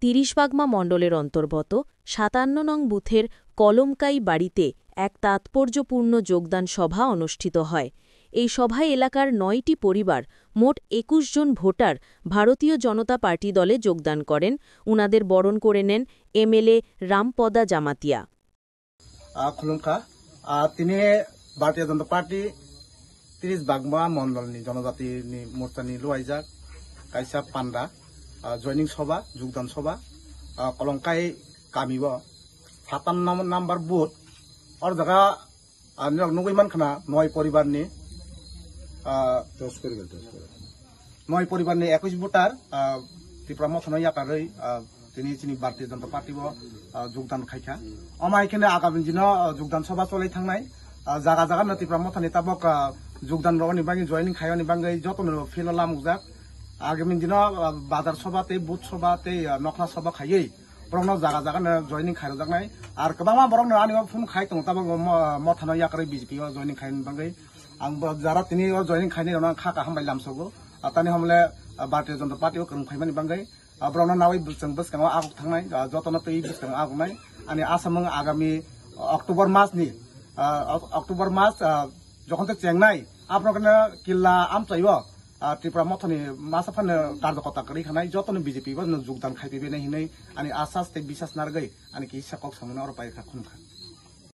তিরিশবাগমা মণ্ডলের অন্তর্গত ৫৭ নং বুথের কলমকাই বাড়িতে এক তাৎপর্যপূর্ণ যোগদান সভা অনুষ্ঠিত হয়। এই সভায় এলাকার ৯টি পরিবার মোট ২১ জন ভোটার ভারতীয় জনতা পার্টি দলে যোগদান করেন। উনাদের বরণ করে নেন এমএলএ রামপদা জামাতিয়া। তিনি ভারতীয় জনতা পার্টি ৩০বাগমা মণ্ডলনি জনজাতি মোর্চানি লুয়াইজাক কাইসা পান্ডা জয়নিং সভা যোগদান সভা কলমকাই গামিব ৫৭ নাম্বার বুথ और जगह नुगैमान खाना ৯ परिवारनि ২১ ভোটার ত্রিপুরা মথনাই আকাरै তিনি চিনি ভারতীয় জনতা পার্টি যোগদান খাইখা अमा एखाने आगामी दिनाव যোগদান सभा चलै थांनाय जागा जागा ত্রিপুরা মথনি ताबक যোগদাन रनि बांगि जयनिं खायनि बांगै जतन फिल लामुजाक आगामी दिनाव बाजार सभाते बुथ सभाते नखना सभा खायै बरंनो जागा जागा जयनिं खायजानाय आर गोबां बरंनो आनियाव फन खाय दं ताबक मथनाय आकारै बिजेपि जयनिं खायनि बांगै आं जारा तिनि जयनिं खायनि रना खाका हामबाय लामसगो तानि हमले भारतीय जनता पार्टी कं खायमानि बांगै ब्रह्म नावै जों बसकाङाव आगुक थांनाय जतन तै बसकाङ आगुनाय आनि आसाम आगामी अक्टोबर मास जखन चेंनाय आपनकने किल्ला आमचाइव त्रिपुरा मथनि मासाफानो कार्यकर्ता करै खानाय जतन बिजेपि जोगदान खायफैनाय हिनै आनि आसास ते बिसास नारगै आनि कि साकक सामना और पाइखा खुनखा